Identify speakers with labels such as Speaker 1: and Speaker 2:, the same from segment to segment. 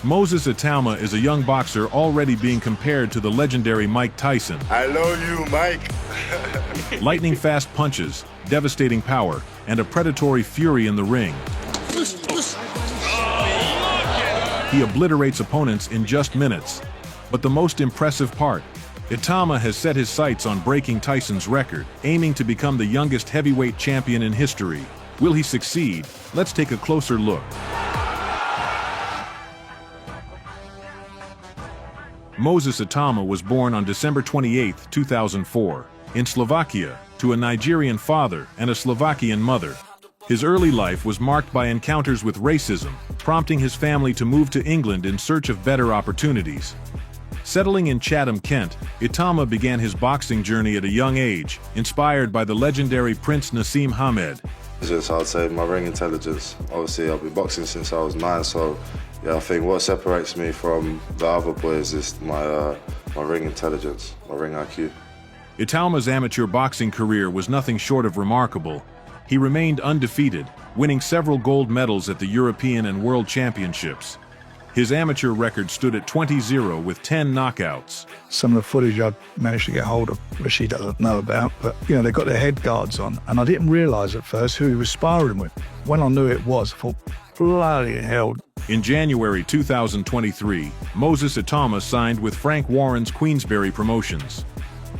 Speaker 1: Moses Itauma is a young boxer already being compared to the legendary Mike Tyson.
Speaker 2: I love you, Mike.
Speaker 1: Lightning-fast punches, devastating power, and a predatory fury in the ring. He obliterates opponents in just minutes. But the most impressive part, Itauma has set his sights on breaking Tyson's record, aiming to become the youngest heavyweight champion in history. Will he succeed? Let's take a closer look. Moses Itauma was born on December 28, 2004, in Slovakia, to a Nigerian father and a Slovakian mother. His early life was marked by encounters with racism, prompting his family to move to England in search of better opportunities. Settling in Chatham, Kent, Itauma began his boxing journey at a young age, inspired by the legendary Prince Naseem Hamed.
Speaker 2: I'd say my ring intelligence. Obviously, I've been boxing since I was 9, so yeah, I think what separates me from the other boys is my ring intelligence, my ring IQ.
Speaker 1: Itauma's amateur boxing career was nothing short of remarkable. He remained undefeated, winning several gold medals at the European and World Championships. His amateur record stood at 20-0 with 10 knockouts.
Speaker 3: Some of the footage I managed to get hold of, which he doesn't know about, but they got their head guards on, and I didn't realise at first who he was sparring with. When I knew it was, I thought, bloody hell.
Speaker 1: In January 2023, Moses Itauma signed with Frank Warren's Queensberry Promotions.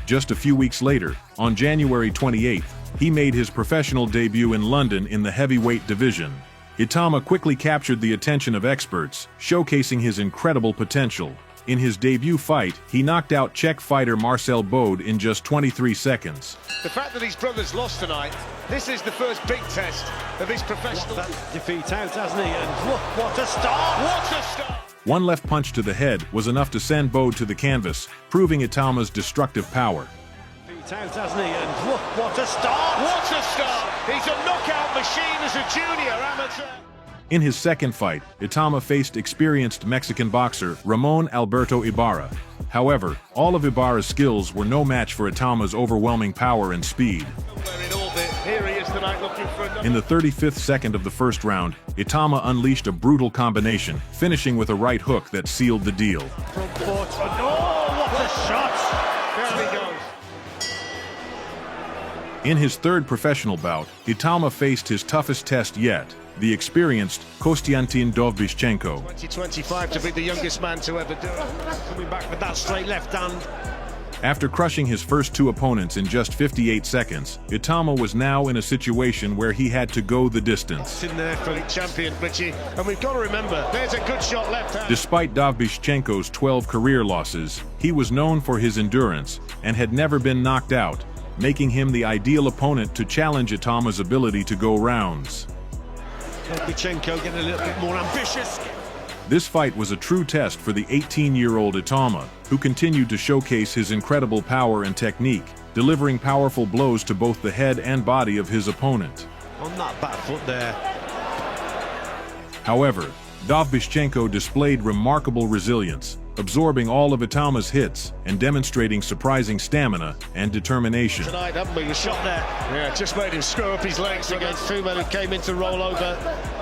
Speaker 1: Just a few weeks later, on January 28th, he made his professional debut in London in the heavyweight division. Itauma quickly captured the attention of experts, showcasing his incredible potential. In his debut fight, he knocked out Czech fighter Marcel Bode in just 23 seconds.
Speaker 4: The fact that his brothers lost tonight, this is the first big test of his professional
Speaker 5: defeat out, hasn't he? And look, what a start!
Speaker 4: What a start!
Speaker 1: One left punch to the head was enough to send Bode to the canvas, proving Itauma's destructive power.
Speaker 5: Defeat out, hasn't he? And look, what a start!
Speaker 4: What a start! He's a knockout machine as a junior amateur.
Speaker 1: In his second fight, Itauma faced experienced Mexican boxer Ramon Alberto Ibarra. However, all of Ibarra's skills were no match for Itauma's overwhelming power and speed.
Speaker 4: Here he is tonight looking for
Speaker 1: In the 35th second of the first round, Itauma unleashed a brutal combination, finishing with a right hook that sealed the deal.
Speaker 5: Front foot. Oh, what a shot!
Speaker 4: There he goes.
Speaker 1: In his third professional bout, Itauma faced his toughest test yet, the experienced Konstantin Dovbyshchenko.
Speaker 4: 2025 to be the youngest man to ever do it.
Speaker 5: Coming back with that straight left hand.
Speaker 1: After crushing his first two opponents in just 58 seconds, Itauma was now in a situation where he had to go the distance.
Speaker 4: In there for the champion, Richie. And we've got to remember, there's a good shot left hand.
Speaker 1: Despite Dovbyshchenko's 12 career losses, he was known for his endurance and had never been knocked out, making him the ideal opponent to challenge Itauma's ability to go rounds.
Speaker 5: Dovbyshchenko getting a little bit more ambitious.
Speaker 1: This fight was a true test for the 18-year-old Itauma, who continued to showcase his incredible power and technique, delivering powerful blows to both the head and body of his opponent.
Speaker 5: On that back foot there.
Speaker 1: However, Dovbyshchenko displayed remarkable resilience, absorbing all of Itauma's hits and demonstrating surprising stamina and determination.
Speaker 4: Tonight, haven't we? The shot there. Yeah, just made him screw up his legs against two men who came in to roll over.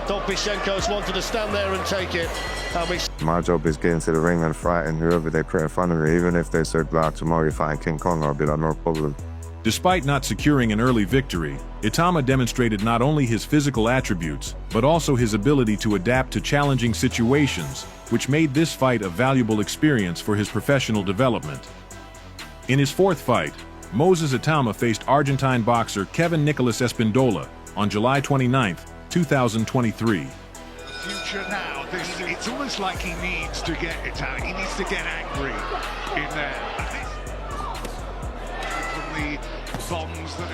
Speaker 4: Dovbyshchenko's wanted to stand there and take it.
Speaker 6: My job is getting to the ring and fighting whoever they put in front of me. Even if they said, like, tomorrow you're fighting King Kong, I'll be like, no problem.
Speaker 1: Despite not securing an early victory, Itauma demonstrated not only his physical attributes, but also his ability to adapt to challenging situations, which made this fight a valuable experience for his professional development. In his fourth fight, Moses Itauma faced Argentine boxer Kevin Nicolas Espindola on July 29, 2023.
Speaker 7: Future now, it's almost like he needs to get Italian. He needs to get angry in there. From the bombs that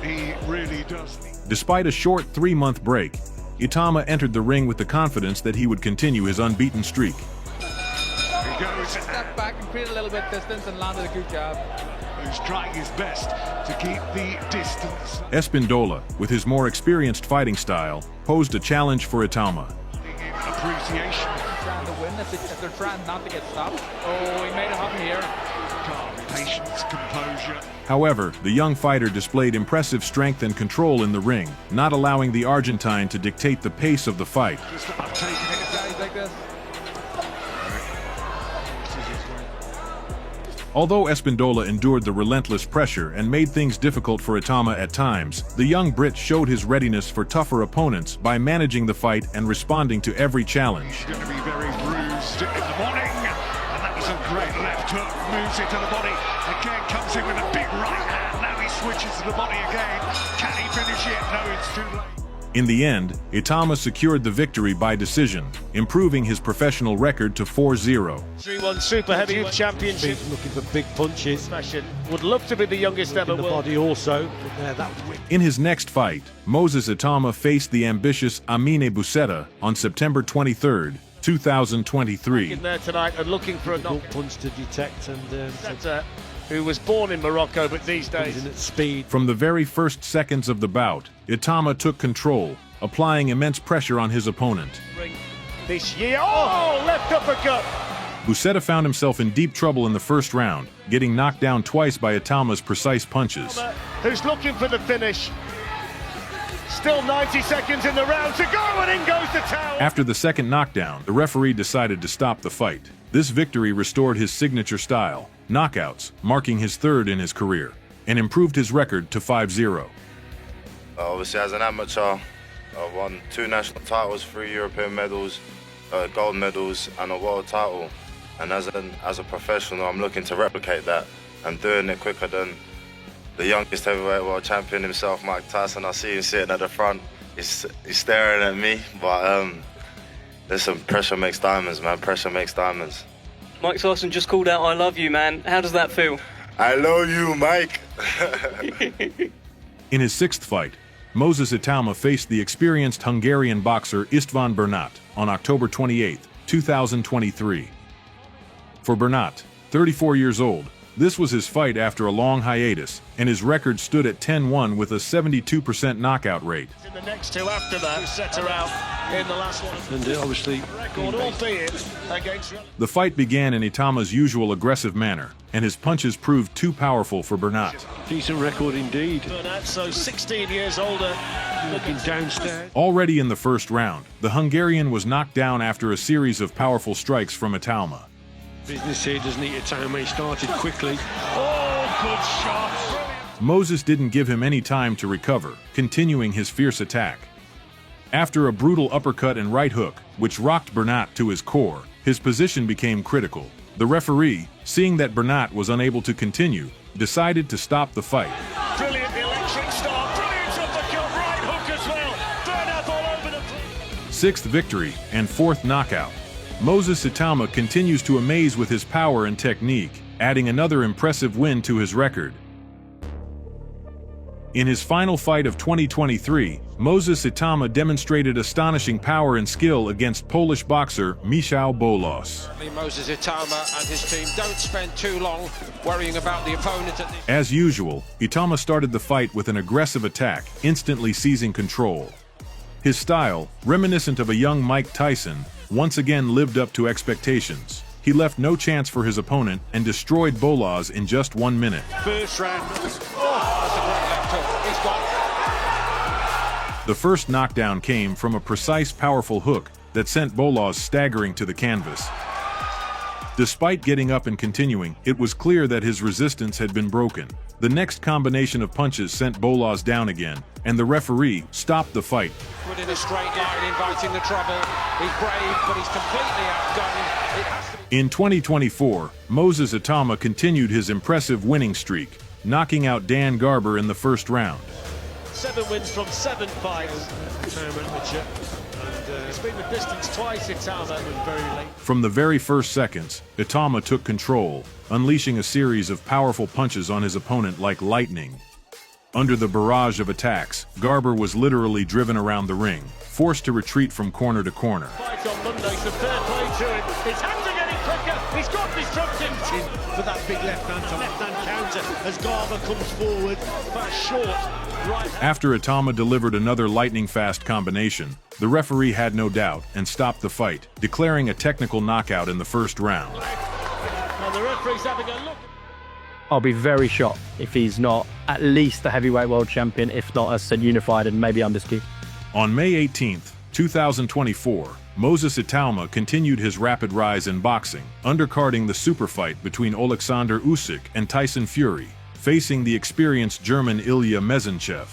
Speaker 7: he really does.
Speaker 1: Despite a short 3-month break, Itauma entered the ring with the confidence that he would continue his unbeaten streak.
Speaker 7: He goes.
Speaker 8: Step back and create a little bit of distance and landed a good jab.
Speaker 7: He's trying his best to keep the distance.
Speaker 1: Espindola, with his more experienced fighting style, posed a challenge for Itauma.
Speaker 7: Appreciation.
Speaker 8: Trying to win if they're trying not to get stopped. Oh, he made it happen here.
Speaker 7: Calm, patience, composure.
Speaker 1: However, the young fighter displayed impressive strength and control in the ring, not allowing the Argentine to dictate the pace of the fight.
Speaker 7: Just taking it.
Speaker 8: Guys like this.
Speaker 1: Although Espindola endured the relentless pressure and made things difficult for Itauma at times, the young Brit showed his readiness for tougher opponents by managing the fight and responding to every challenge.
Speaker 7: He's going to be very bruised in the morning, and that was a great left hook, moves it to the body, again comes in with a big right hand, now he switches to the body again. Can he finish it? No, it's too late.
Speaker 1: In the end, Itauma secured the victory by decision, improving his professional record to 4-0.
Speaker 4: 3-1 Super Heavyweight Championship.
Speaker 9: Looking for big punches.
Speaker 4: Would love to be the youngest ever
Speaker 9: The
Speaker 4: world.
Speaker 9: body also. That was wicked.
Speaker 1: In his next fight, Moses Itauma faced the ambitious Amine Busetta on September 23, 2023.
Speaker 4: In there tonight and looking for a knock.
Speaker 9: Punch to detect and
Speaker 4: Busetta, who was born in Morocco but these days
Speaker 9: in at speed.
Speaker 1: From the very first seconds of the bout, Itauma took control, applying immense pressure on his opponent.
Speaker 4: this year. Oh, left uppercut.
Speaker 1: Busetta found himself in deep trouble in the first round, getting knocked down twice by Itauma's precise punches.
Speaker 4: Who's looking for the finish. Still 90 seconds in the round to go, and in goes the towel.
Speaker 1: After the second knockdown, the referee decided to stop the fight. This victory restored his signature style, knockouts, marking his third in his career, and improved his record to 5-0.
Speaker 2: Obviously, as an amateur, I won 2 national titles, 3 European medals, gold medals, and a world title. And as a professional, I'm looking to replicate that and doing it quicker than the youngest heavyweight world champion himself, Mike Tyson. I see him sitting at the front. He's staring at me, but listen, pressure makes diamonds, man. Pressure makes diamonds.
Speaker 10: Mike Tyson just called out, "I love you, man." How does that feel?
Speaker 2: I love you, Mike.
Speaker 1: In his 6th fight, Moses Itauma faced the experienced Hungarian boxer István Bernat on October 28, 2023. For Bernat, 34 years old, this was his fight after a long hiatus, and his record stood at 10-1 with a 72% knockout rate.
Speaker 4: In the next 2 after that, set her out in the last one.
Speaker 9: And obviously,
Speaker 4: Record, albeit against.
Speaker 1: The fight began in Itauma's usual aggressive manner, and his punches proved too powerful for Bernat.
Speaker 9: decent record indeed.
Speaker 4: Bernat, so 16 years older.
Speaker 9: Looking downstairs.
Speaker 1: Already in the first round, the Hungarian was knocked down after a series of powerful strikes from Itauma.
Speaker 9: Business here doesn't need to time. He started quickly.
Speaker 4: Oh, good shot.
Speaker 1: Moses didn't give him any time to recover, continuing his fierce attack. After a brutal uppercut and right hook, which rocked Bernat to his core, his position became critical. The referee, seeing that Bernat was unable to continue, decided to stop the fight.
Speaker 4: Brilliant electric start. Brilliant uppercut, right hook as well. Bernat all over the place.
Speaker 1: 6th victory and 4th knockout. Moses Itauma continues to amaze with his power and technique, adding another impressive win to his record. In his final fight of 2023, Moses Itauma demonstrated astonishing power and skill against Polish boxer Michał Bolos.
Speaker 8: Moses Itauma and his team don't spend too long worrying about the opponent.
Speaker 1: As usual, Itauma started the fight with an aggressive attack, instantly seizing control. His style, reminiscent of a young Mike Tyson, once again lived up to expectations. He left no chance for his opponent and destroyed Bolos in just 1 minute.
Speaker 4: First round.
Speaker 8: That's a great left hook. He's got.
Speaker 1: The first knockdown came from a precise, powerful hook that sent Bolos staggering to the canvas. Despite getting up and continuing, it was clear that his resistance had been broken. The next combination of punches sent Bolos down again, and the referee stopped the fight.
Speaker 8: Put in a straight line, inviting the trouble. He's brave, but he's completely outgunned. It has to be.
Speaker 1: In 2024, Moses Itauma continued his impressive winning streak, knocking out Dan Garber in the first round.
Speaker 4: 7 wins from 7 fights. It's been the distance twice, Itauma. Very late.
Speaker 1: From the very first seconds, Itauma took control, unleashing a series of powerful punches on his opponent like lightning. Under the barrage of attacks, Garber was literally driven around the ring, forced to retreat from corner to corner.
Speaker 4: Fight on Monday, so fair play to him. His hands are getting quicker. He's got destruction. For that big left-hand counter as Garber comes forward. But short right.
Speaker 1: After Itauma delivered another lightning-fast combination, the referee had no doubt and stopped the fight, declaring a technical knockout in the first round.
Speaker 4: And the referee's having a look.
Speaker 11: I'll be very shocked if he's not at least the heavyweight world champion, if not, as said, unified and maybe undisputed.
Speaker 1: On May 18th, 2024, Moses Itauma continued his rapid rise in boxing, undercarding the super fight between Alexander Usyk and Tyson Fury, facing the experienced German Ilya Mezentchev.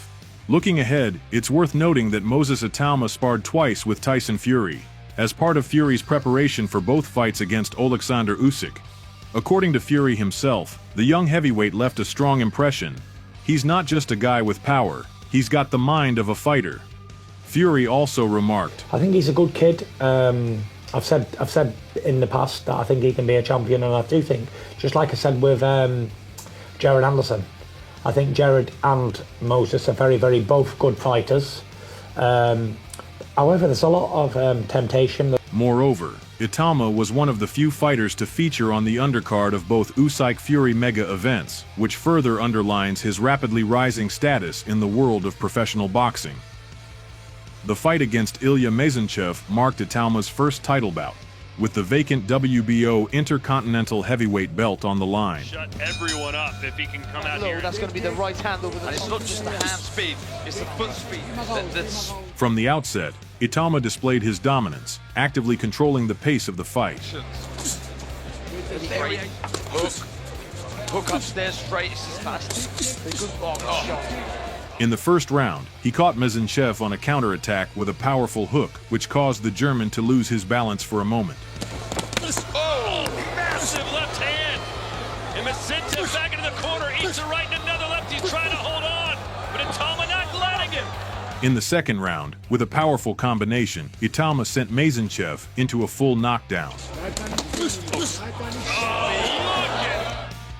Speaker 1: Looking ahead, it's worth noting that Moses Itauma sparred twice with Tyson Fury, as part of Fury's preparation for both fights against Alexander Usyk. According to Fury himself, the young heavyweight left a strong impression. He's not just a guy with power, he's got the mind of a fighter. Fury also remarked,
Speaker 12: I think he's a good kid. I've said in the past that I think he can be a champion, and I do think, just like I said with Jared Anderson, I think Jared and Moses are very, very both good fighters. However, there's a lot of temptation.
Speaker 1: Moreover, Itauma was one of the few fighters to feature on the undercard of both Usyk-Fury mega events, which further underlines his rapidly rising status in the world of professional boxing. The fight against Ilya Mezentchev marked Itauma's first title bout, with the vacant WBO Intercontinental Heavyweight belt on the line.
Speaker 5: Shut everyone up if he can come out here.
Speaker 8: That's going to be the right hand over the... And it's not just the hand speed, it's the foot speed. That's...
Speaker 1: From the outset, Itauma displayed his dominance, actively controlling the pace of the fight.
Speaker 8: Hook upstairs straight, it's as fast. Good block.
Speaker 1: In the first round, he caught Mezentchev on a counterattack with a powerful hook, which caused the German to lose his balance for a moment.
Speaker 5: Oh, massive left hand. And Mezentchev back into the corner, eats a right and another left. He's trying to hold on, but Itauma not letting him.
Speaker 1: In the second round, with a powerful combination, Itauma sent Mezentchev into a full knockdown.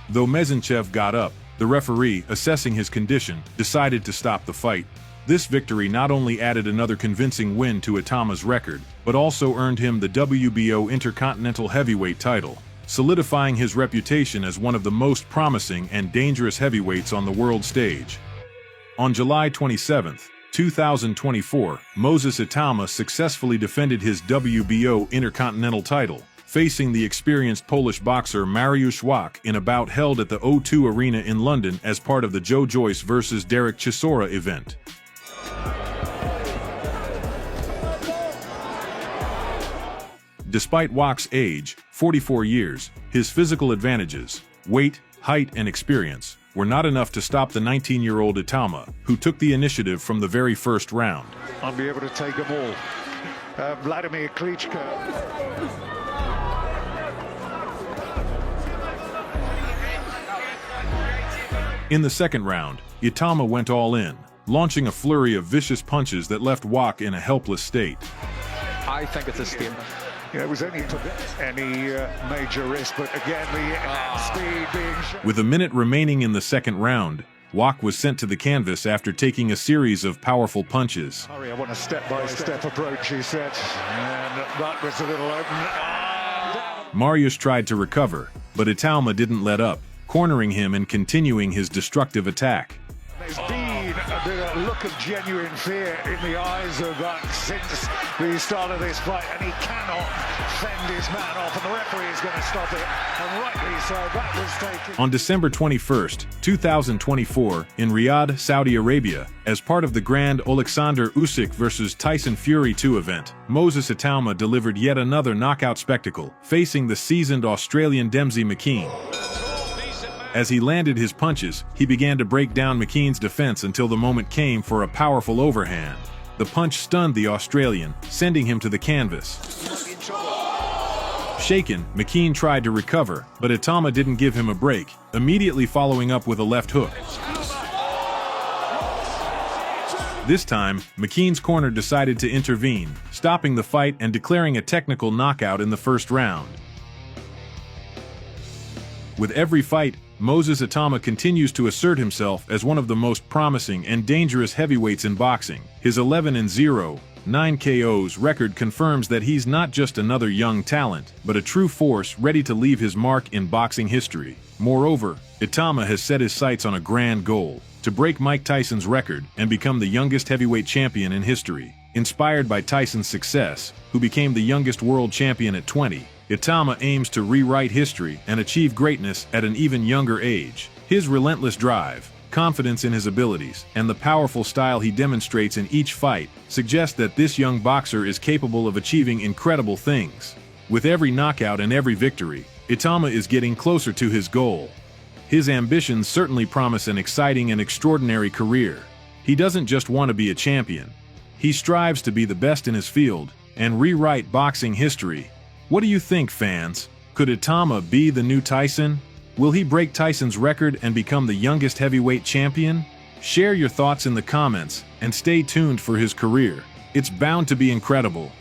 Speaker 1: Though Mezentchev got up, the referee, assessing his condition, decided to stop the fight. This victory not only added another convincing win to Itauma's record, but also earned him the WBO Intercontinental Heavyweight title, solidifying his reputation as one of the most promising and dangerous heavyweights on the world stage. On July 27, 2024, Moses Itauma successfully defended his WBO Intercontinental title, facing the experienced Polish boxer Mariusz Wach in a bout held at the O2 Arena in London as part of the Joe Joyce vs. Derek Chisora event. Despite Wach's age, 44 years, his physical advantages, weight, height, and experience, were not enough to stop the 19-year-old Itauma, who took the initiative from the very first round.
Speaker 7: I'll be able to take them all. Vladimir Klitschko.
Speaker 1: In the second round, Itauma went all in, launching a flurry of vicious punches that left Wach in a helpless state.
Speaker 8: I think it's a statement.
Speaker 7: Yeah, it was only any major risk, but again, the speed being shown.
Speaker 1: With a minute remaining in the second round, Wach was sent to the canvas after taking a series of powerful punches.
Speaker 7: Hurry, I want a step-by-step approach, he said, and that was a little open.
Speaker 1: Mariusz tried to recover, but Itauma didn't let up, cornering him and continuing his destructive attack.
Speaker 7: There's been a look of genuine fear in the eyes of Wach since the start of this fight, and he cannot fend his man off, and the referee is going to stop it, and rightly so. That was taken.
Speaker 1: On December 21st, 2024, in Riyadh, Saudi Arabia, as part of the grand Alexander Usyk vs. Tyson Fury 2 event, Moses Itauma delivered yet another knockout spectacle, facing the seasoned Australian Dempsey McKean. As he landed his punches, he began to break down McKean's defense until the moment came for a powerful overhand. The punch stunned the Australian, sending him to the canvas. Shaken, McKean tried to recover, but Itauma didn't give him a break, immediately following up with a left hook. This time, McKean's corner decided to intervene, stopping the fight and declaring a technical knockout in the first round. With every fight, Moses Itauma continues to assert himself as one of the most promising and dangerous heavyweights in boxing. His 11-0, 9 KOs record confirms that he's not just another young talent, but a true force ready to leave his mark in boxing history. Moreover, Itauma has set his sights on a grand goal: to break Mike Tyson's record and become the youngest heavyweight champion in history. Inspired by Tyson's success, who became the youngest world champion at 20, Itauma aims to rewrite history and achieve greatness at an even younger age. His relentless drive, confidence in his abilities, and the powerful style he demonstrates in each fight suggest that this young boxer is capable of achieving incredible things. With every knockout and every victory, Itauma is getting closer to his goal. His ambitions certainly promise an exciting and extraordinary career. He doesn't just want to be a champion. He strives to be the best in his field and rewrite boxing history. What do you think, fans? Could Itauma be the new Tyson? Will he break Tyson's record and become the youngest heavyweight champion? Share your thoughts in the comments and stay tuned for his career. It's bound to be incredible.